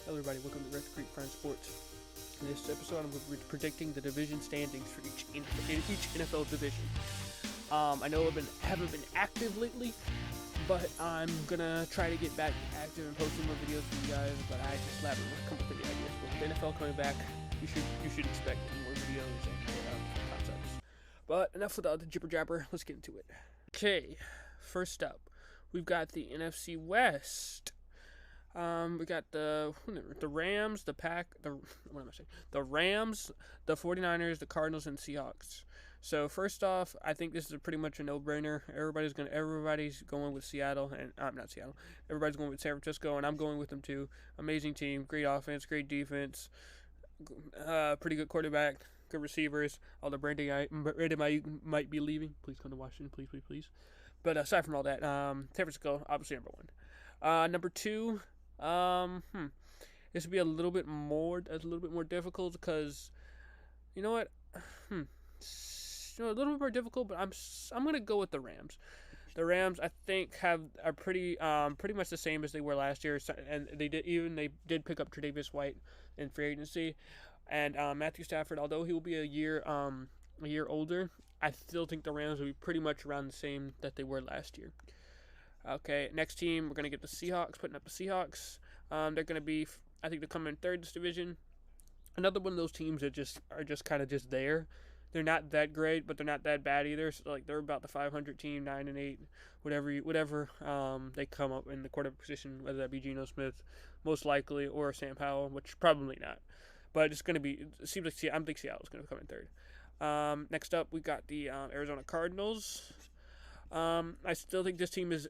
Hello, everybody. Welcome to Red Creek Prime Sports. In this episode, I'm going to be predicting the division standings for each NFL division. I know I haven't been active lately, but I'm gonna try to get back active and posting more videos for you guys. But I just haven't come up with any ideas. But with the NFL coming back, you should expect more videos and concepts. But enough with all the jibber jabber. Let's get into it. Okay, first up, we've got the NFC West. We got the Rams, the Rams, the 49ers, the Cardinals, and Seahawks. So first off, I think this is pretty much a no-brainer. Everybody's going with Seattle, and not Seattle. Everybody's going with San Francisco, and I'm going with them too. Amazing team, great offense, great defense, pretty good quarterback, good receivers. Although Brandon might be leaving, please come to Washington, please. But aside from all that, San Francisco obviously number one. Number two. This would be a little bit more difficult because, you know what, a little bit more difficult. But I'm gonna go with the Rams. The Rams, I think, are pretty much the same as they were last year, and they did pick up Tre'Davious White in free agency, and Matthew Stafford, although he will be a year older, I still think the Rams will be pretty much around the same that they were last year. Okay, next team, we're going to get the Seahawks, putting up the Seahawks. They're going to be, I think, they're coming in third in this division. Another one of those teams that are just kind of just there. They're not that great, but they're not that bad either. So, they're about the 500 team, 9-8, whatever they come up in the quarterback position, whether that be Geno Smith, most likely, or Sam Howell, which probably not. But it's going to be, it seems like I think Seattle's going to come in third. Next up, we got the Arizona Cardinals. I still think this team is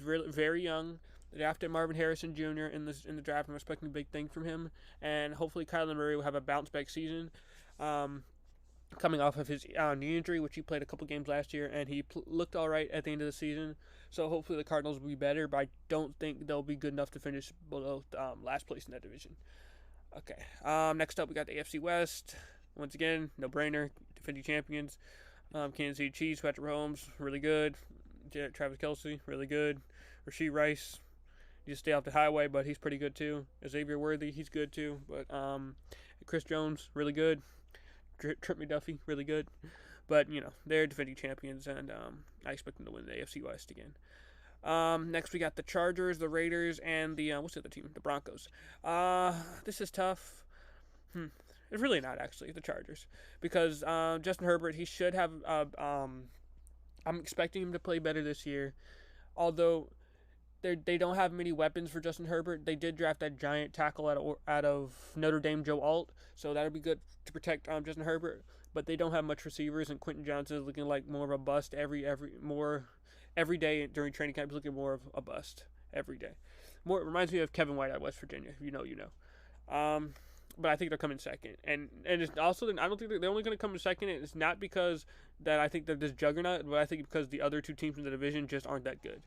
really very young. They drafted Marvin Harrison Jr. in the draft. I'm expecting a big thing from him, and hopefully Kyler Murray will have a bounce back season. Coming off of his knee injury, which he played a couple games last year, and he looked all right at the end of the season. So hopefully the Cardinals will be better, but I don't think they'll be good enough to finish below last place in that division. Okay. Next up, we got the AFC West. Once again, no brainer, defending champions. Kansas City Chiefs, Patrick Mahomes, really good. Travis Kelce, really good. Rashee Rice, you just stay off the highway, but he's pretty good too. Xavier Worthy, he's good too. But Chris Jones, really good. Trent McDuffie, really good. But, they're defending champions, and I expect them to win the AFC West again. Next, we got the Chargers, the Raiders, and the what's the other team? The Broncos. This is tough. It's really not, actually, the Chargers. Because Justin Herbert, he should have... I'm expecting him to play better this year. Although they don't have many weapons for Justin Herbert. They did draft that giant tackle out of Notre Dame, Joe Alt. So that'll be good to protect Justin Herbert. But they don't have much receivers. And Quentin Johnson is looking like more of a bust every day during training camp. He's looking more of a bust every day. More reminds me of Kevin White at West Virginia. You know. But I think they're coming second, and it's also I don't think they're only going to come in second. And it's not because that I think they're this juggernaut, but I think because the other two teams in the division just aren't that good.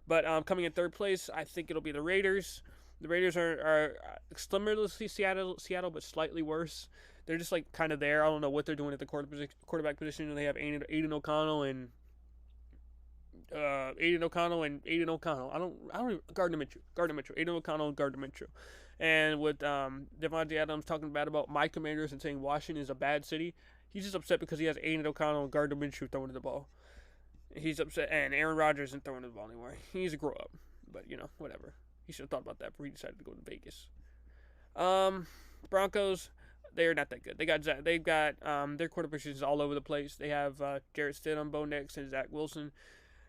But coming in third place, I think it'll be the Raiders. The Raiders are similar to Seattle, but slightly worse. They're just like kind of there. I don't know what they're doing at the quarterback position. And they have Aiden O'Connell and Aiden O'Connell. I don't Gardner Mitchell. Aiden O'Connell and Gardner Mitchell. And with Devontae Adams talking bad about my Commanders and saying Washington is a bad city, he's just upset because he has Aiden O'Connell and Gardner Minshew throwing the ball. He's upset, and Aaron Rodgers isn't throwing the ball anymore. He needs to grow up, but whatever. He should have thought about that before he decided to go to Vegas. Broncos, they're not that good. They've got their quarterback positions all over the place. They have Jarrett Stidham, Bo Nix, and Zach Wilson.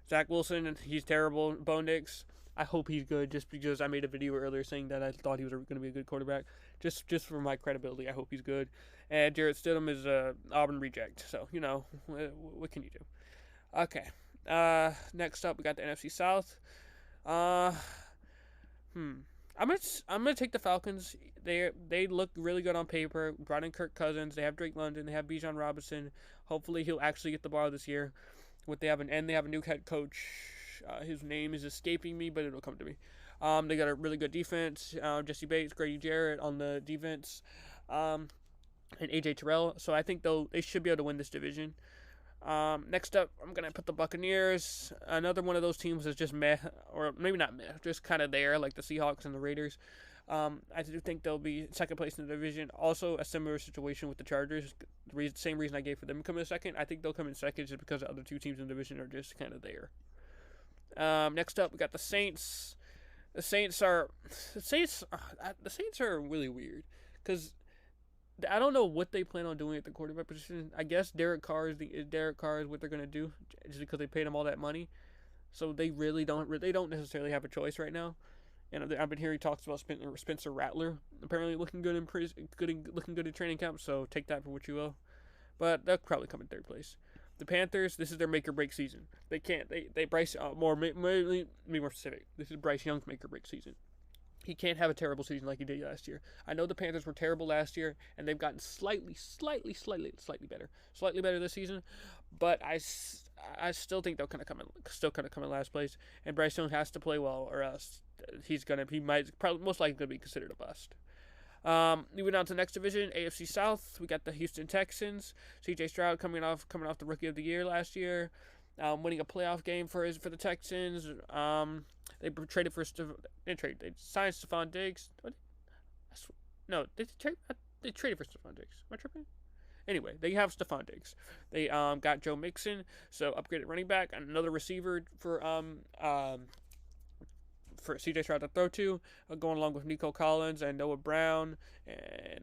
Zach Wilson, he's terrible. Bo Nix, I hope he's good just because I made a video earlier saying that I thought he was going to be a good quarterback. Just for my credibility, I hope he's good. And Jarrett Stidham is an Auburn reject. So, what can you do? Okay. Next up, we got the NFC South. I'm gonna take the Falcons. They look really good on paper. Brought in Kirk Cousins. They have Drake London. They have Bijan Robinson. Hopefully, he'll actually get the ball this year. They have a new head coach. His name is escaping me, but it'll come to me. They got a really good defense. Jesse Bates, Grady Jarrett on the defense, and AJ Terrell. So I think they should be able to win this division. Next up, I'm going to put the Buccaneers. Another one of those teams that's just meh, or maybe not meh, just kind of there, like the Seahawks and the Raiders. I do think they'll be second place in the division. Also, a similar situation with the Chargers. Same reason I gave for them coming in second. I think they'll come in second just because the other two teams in the division are just kind of there. Next up, we got the Saints. The Saints are really weird because I don't know what they plan on doing at the quarterback position. I guess Derek Carr is what they're gonna do just because they paid him all that money. So they don't necessarily have a choice right now. And I've been hearing talks about Spencer Rattler apparently looking good looking good in training camp. So take that for what you will. But they'll probably come in third place. The Panthers, this is their make or break season. They can't. Bryce be more specific. This is Bryce Young's make or break season. He can't have a terrible season like he did last year. I know the Panthers were terrible last year, and they've gotten slightly better, this season. But I still think they'll kind of come in last place. And Bryce Young has to play well, or else most likely gonna be considered a bust. Moving on to the next division, AFC South, we got the Houston Texans. C.J. Stroud coming off the Rookie of the Year last year, winning a playoff game for the Texans. They traded for They signed Stephon Diggs. No, they traded for Stephon Diggs. Am I tripping? Anyway, they have Stephon Diggs. They got Joe Mixon, so upgraded running back, and another receiver for C.J. Stroud to throw to, going along with Nico Collins and Noah Brown and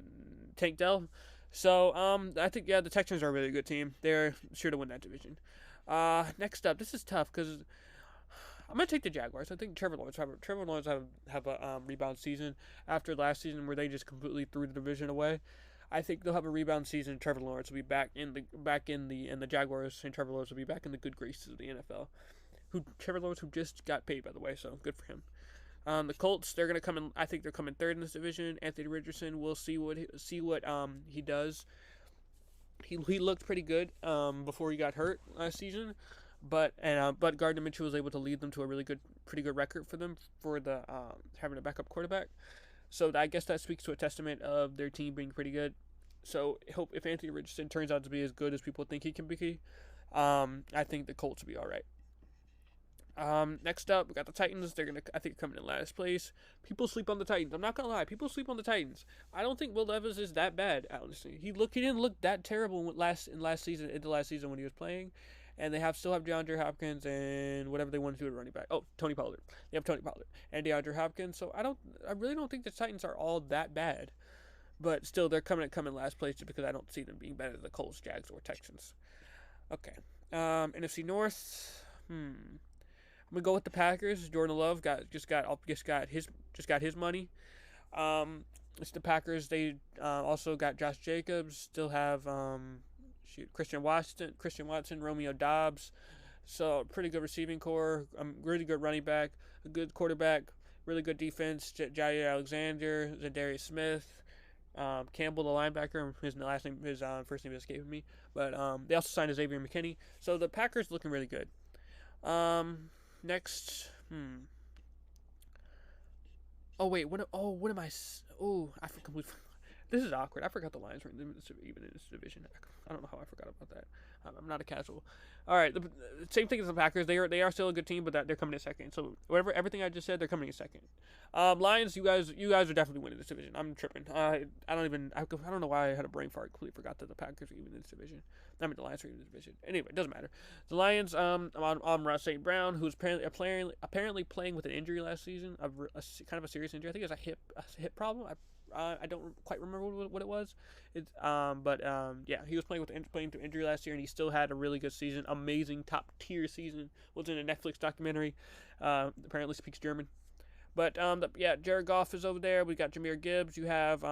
Tank Dell. So I think the Texans are a really good team. They're sure to win that division. Next up, this is tough because I'm gonna take the Jaguars. I think Trevor Lawrence have a rebound season after last season where they just completely threw the division away. I think they'll have a rebound season. Trevor Lawrence will be back in the Jaguars, and Trevor Lawrence will be back in the good graces of the NFL. Trevor Lawrence, who just got paid, by the way, so good for him. The Colts, they're gonna come in. I think they're coming third in this division. Anthony Richardson, we'll see what he does. He looked pretty good before he got hurt last season, but Gardner Minshew was able to lead them to a pretty good record for them for the having a backup quarterback. So I guess that speaks to a testament of their team being pretty good. So if Anthony Richardson turns out to be as good as people think he can be, I think the Colts will be all right. Next up, we got the Titans. I think, coming in last place. People sleep on the Titans. I'm not gonna lie. People sleep on the Titans. I don't think Will Levis is that bad. Honestly, he didn't look that terrible into last season when he was playing. And they still have DeAndre Hopkins and whatever they want to do at running back. Oh, Tony Pollard. They have Tony Pollard and DeAndre Hopkins. So I really don't think the Titans are all that bad. But still, they're coming last place just because I don't see them being better than the Colts, Jags, or Texans. Okay. NFC North. I'm gonna go with the Packers. Jordan Love just got his money. It's the Packers. They also got Josh Jacobs. Still have Christian Watson, Romeo Doubs. So pretty good receiving core. Really good running back. A good quarterback. Really good defense. Jair Alexander, Zadarius Smith, Campbell, the linebacker. His first name is escaping me. But they also signed Xavier McKinney. So the Packers looking really good. Next, Oh wait, what am I? I completely. This is awkward. I forgot the Lions were even in this division. I don't know how I forgot about that. I'm not a casual. All right, the same thing as the Packers. They are still a good team, but they're coming in second. So everything I just said, they're coming in second. Lions, you guys are definitely winning this division. I'm tripping. I don't know why I had a brain fart. I completely forgot that the Packers are even in this division. I mean, the Lions are even in this division. Anyway, it doesn't matter. The Lions, on Ross St. Brown, who's apparently playing with an injury last season, kind of a serious injury. I think it's a hip problem. I don't quite remember what it was. Yeah, he was playing through injury last year, and he still had a really good season. Amazing top tier season. Was in a Netflix documentary. Apparently speaks German. But Jared Goff is over there. We got Jahmyr Gibbs. You have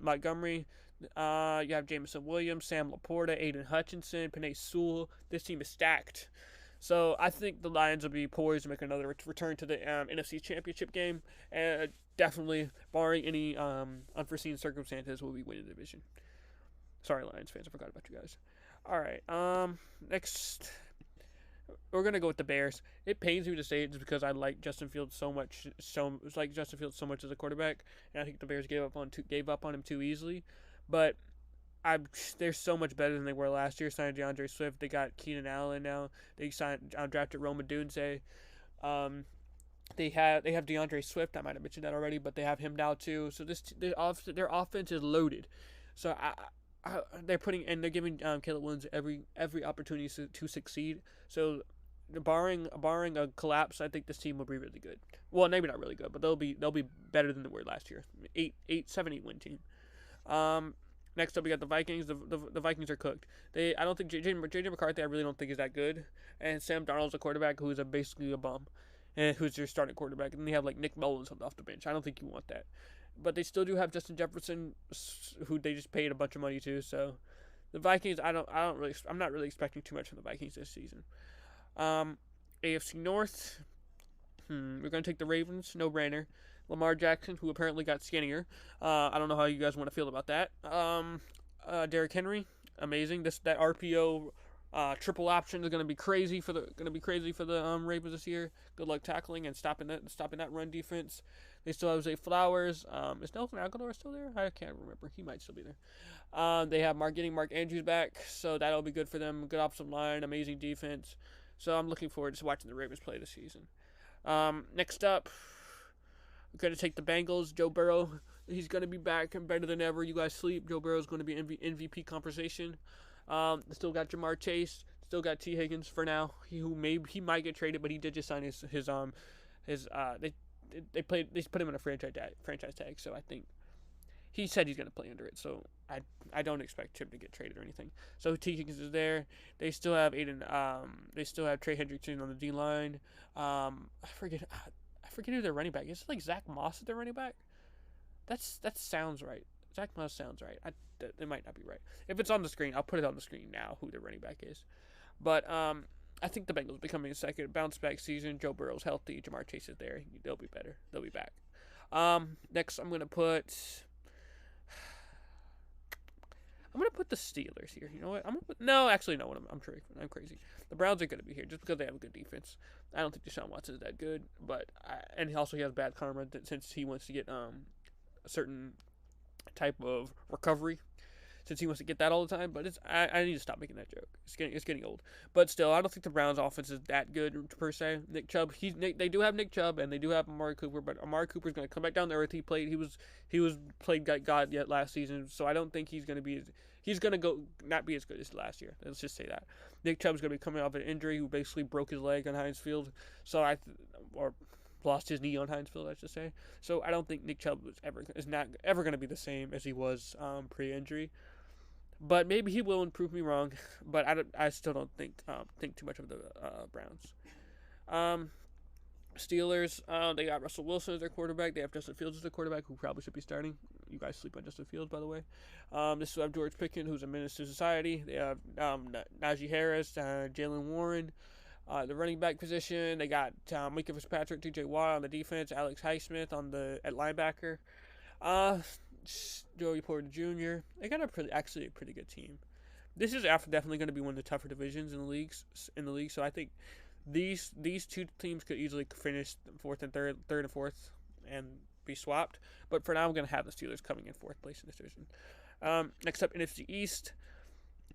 Montgomery. You have Jameson Williams, Sam Laporta, Aiden Hutchinson, Penei Sewell. This team is stacked. So I think the Lions will be poised to make another return to the NFC Championship game. And definitely, barring any unforeseen circumstances, will be winning the division. Sorry, Lions fans, I forgot about you guys. All right, next, we're gonna go with the Bears. It pains me to say it just because I like Justin Fields so much. It's like Justin Fields so much as a quarterback, and I think the Bears gave up on him too easily. But they're so much better than they were last year. Signed DeAndre Swift. They got Keenan Allen now. They drafted Rome Odunze. They have DeAndre Swift. I might have mentioned that already, but they have him now too. So their offense is loaded. So they're giving Caleb Williams every opportunity to succeed. So barring a collapse, I think this team will be really good. Well, maybe not really good, but they'll be better than they were last year. 7-8 win team. Next up, we got the Vikings. The Vikings are cooked. I don't think JJ McCarthy. I really don't think is that good. And Sam Darnold's a quarterback who's basically a bum, and who's your starting quarterback. And then you have like Nick Mullins off the bench. I don't think you want that. But they still do have Justin Jefferson, who they just paid a bunch of money to. So the Vikings, I'm not really expecting too much from the Vikings this season. AFC North, we're gonna take the Ravens, no brainer. Lamar Jackson, who apparently got skinnier. I don't know how you guys want to feel about that. Derrick Henry, amazing. That RPO triple option is gonna be crazy for the Ravens this year. Good luck tackling and stopping that run defense. They still have Zay Flowers. Is Nelson Aguilar still there? I can't remember. He might still be there. They have getting Mark Andrews back, so that'll be good for them. Good offensive line, amazing defense. So I'm looking forward to watching the Ravens play this season. Next up, we're going to take the Bengals. Joe Burrow, he's going to be back and better than ever. You guys sleep. Joe Burrow is going to be MVP conversation. Still got Jamar Chase. Still got T. Higgins for now. He might get traded, but he did just sign they put him in a franchise tag. So I think he said he's going to play under it. So I don't expect him to get traded or anything. So T. Higgins is there. They still have They still have Trey Hendrickson on the D line. I forget who their running back is. Is it like Zach Moss at their running back? That sounds right. Zach Moss sounds right. It might not be right. If it's on the screen, I'll put it on the screen now who their running back is. But I think the Bengals becoming a second bounce back season. Joe Burrow's healthy. Jamar Chase is there. They'll be better. They'll be back. Next, I'm gonna put the Steelers here. You know what? No. I'm crazy. The Browns are gonna be here just because they have a good defense. I don't think Deshaun Watson is that good, and he has bad karma since he wants to get a certain type of recovery. Since he wants to get that all the time, but I need to stop making that joke. It's getting old. But still, I don't think the Browns' offense is that good per se. Nick Chubb, they do have Nick Chubb and they do have Amari Cooper, but Amari Cooper's going to come back down to earth. He was played God yet last season, so I don't think he's going to not be as good as last year. Let's just say that. Nick Chubb's going to be coming off an injury, who basically broke his leg on Heinz Field, or lost his knee on Heinz Field, I should say. So I don't think Nick Chubb is not ever going to be the same as he was pre-injury. But maybe he will, and prove me wrong. But I still don't think too much of the Browns. Steelers, they got Russell Wilson as their quarterback. They have Justin Fields as their quarterback, who probably should be starting. You guys sleep on Justin Fields, by the way. They still have George Pickens, who's a menace to society. They have Najee Harris, Jalen Warren. The running back position, they got Micah Fitzpatrick, T.J. Watt on the defense, Alex Highsmith at linebacker. Joey Porter Jr. They got a pretty good team. This is definitely going to be one of the tougher divisions in the league. So I think these two teams could easily finish third and fourth, and be swapped. But for now, I'm going to have the Steelers coming in fourth place in this division. Next up, NFC East.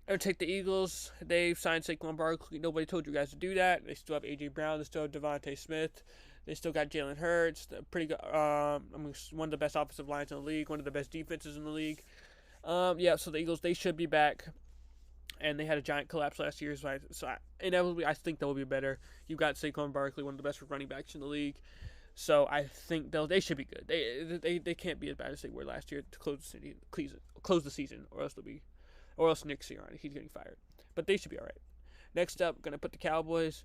I would take the Eagles. They've signed Saquon Barkley. Nobody told you guys to do that. They still have A.J. Brown. They still have Devontae Smith. They still got Jalen Hurts. Pretty good. One of the best offensive lines in the league. One of the best defenses in the league. So the Eagles, they should be back. And they had a giant collapse last year. Inevitably, I think they'll be better. You got Saquon Barkley, one of the best running backs in the league. So I think they should be good. They can't be as bad as they were last year to close the season, or else Nick Sirianni, he's getting fired. But they should be all right. Next up, gonna put the Cowboys.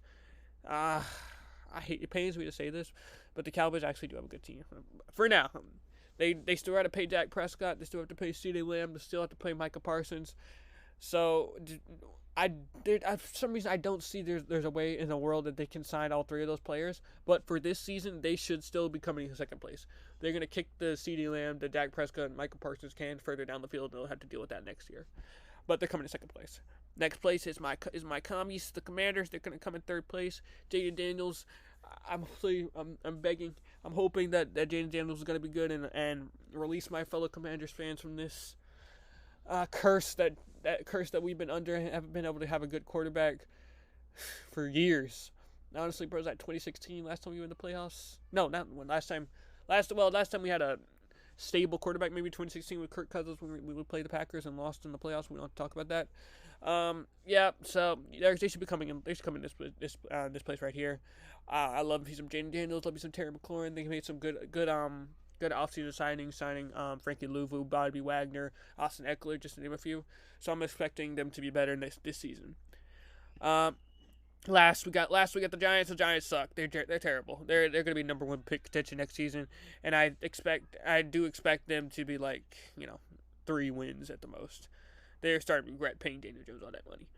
It pains me to say this, but the Cowboys actually do have a good team for now. They still have to pay Dak Prescott. They still have to pay CeeDee Lamb. They still have to pay Micah Parsons. So for some reason I don't see there's a way in the world that they can sign all three of those players. But for this season, they should still be coming in second place. They're gonna kick the CeeDee Lamb, the Dak Prescott, and Micah Parsons can further down the field. They'll have to deal with that next year. But they're coming in second place. Next place is my commies, the Commanders. They're gonna come in third place. Jaden Daniels. I'm begging. I'm hoping that Jaden Daniels is gonna be good and release my fellow Commanders fans from this curse that we've been under. Haven't been able to have a good quarterback for years. Honestly, bro, was that 2016 last time we were in the playoffs? No, not when. Last time we had a stable quarterback, maybe 2016 with Kirk Cousins when we would play the Packers and lost in the playoffs. We don't have to talk about that. Yeah, so they should be coming in. They should come in this place right here. I love me some Jaden Daniels. Love me some Terry McLaurin. They made some good offseason signings, signing Frankie Louvu, Bobby Wagner, Austin Eckler, just to name a few. So I'm expecting them to be better this season. Last we got the Giants. The Giants suck. They're terrible. They're going to be number 1 pick contention next season, and I do expect them to be like 3 wins at the most. They're starting to regret paying Daniel Jones all that money.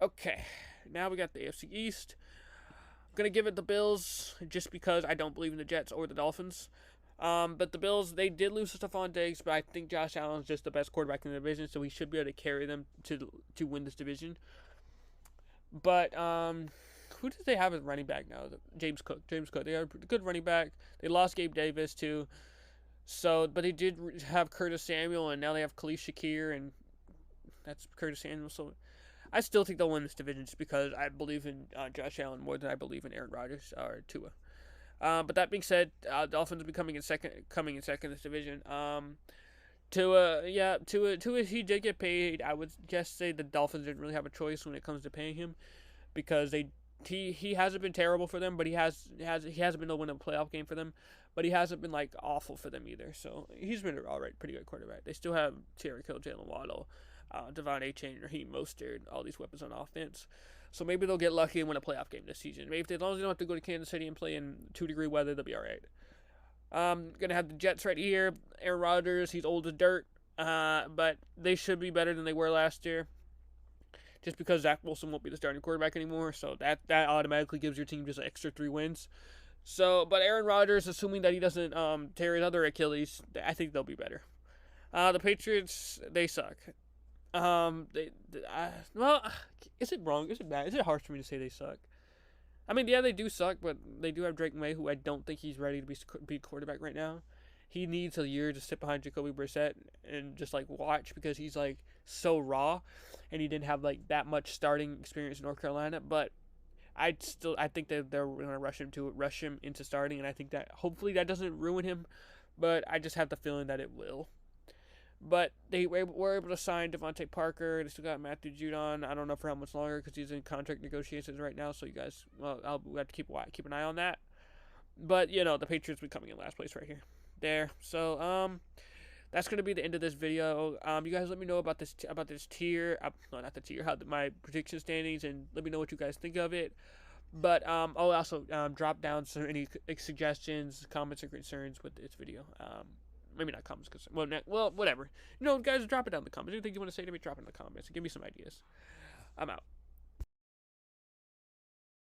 Okay, now we got the AFC East. I'm gonna give it the Bills just because I don't believe in the Jets or the Dolphins. But the Bills, they did lose to Stephon Diggs, but I think Josh Allen's just the best quarterback in the division, so he should be able to carry them to win this division. But who did they have as running back now? James Cook. They have a good running back. They lost Gabe Davis too. So, but they did have Curtis Samuel, and now they have Khalil Shakir, and that's Curtis Samuel. So, I still think they'll win this division just because I believe in Josh Allen more than I believe in Aaron Rodgers or Tua. But that being said, Dolphins will be coming in second in this division. Tua, he did get paid. I would just say the Dolphins didn't really have a choice when it comes to paying him, because he hasn't been terrible for them, but he hasn't been able to win a playoff game for them, but he hasn't been like awful for them either. So he's been an alright, pretty good quarterback. They still have Tyreek Hill, Jalen Waddle, Devon Achane, Raheem Mostert, all these weapons on offense. So maybe they'll get lucky and win a playoff game this season. Maybe as long as they don't have to go to Kansas City and play in 2-degree weather, they'll be alright. Gonna have the Jets right here. Aaron Rodgers, he's old as dirt, but they should be better than they were last year. Just because Zach Wilson won't be the starting quarterback anymore, so that automatically gives your team just an extra 3 wins. So, but Aaron Rodgers, assuming that he doesn't tear his other Achilles, I think they'll be better. The Patriots, they suck. Well, is it wrong? Is it bad? Is it harsh for me to say they suck? I mean, yeah, they do suck, but they do have Drake May, who I don't think he's ready to be quarterback right now. He needs a year to sit behind Jacoby Brissett and just like watch, because he's like so raw, and he didn't have like that much starting experience in North Carolina. But I think that they're gonna rush him into starting, and I think that hopefully that doesn't ruin him. But I just have the feeling that it will. But they were able to sign Devontae Parker. They still got Matthew Judon. I don't know for how much longer, because he's in contract negotiations right now. So you guys, we have to keep an eye on that. But the Patriots will be coming in last place right here, there. So that's gonna be the end of this video. You guys let me know about this tier. No, not the tier. How my prediction standings, and let me know what you guys think of it. But I'll also drop down any suggestions, comments, or concerns with this video. Maybe not comments, because well, whatever. Guys, drop it down in the comments. Anything you want to say to me, drop it in the comments. Give me some ideas. I'm out.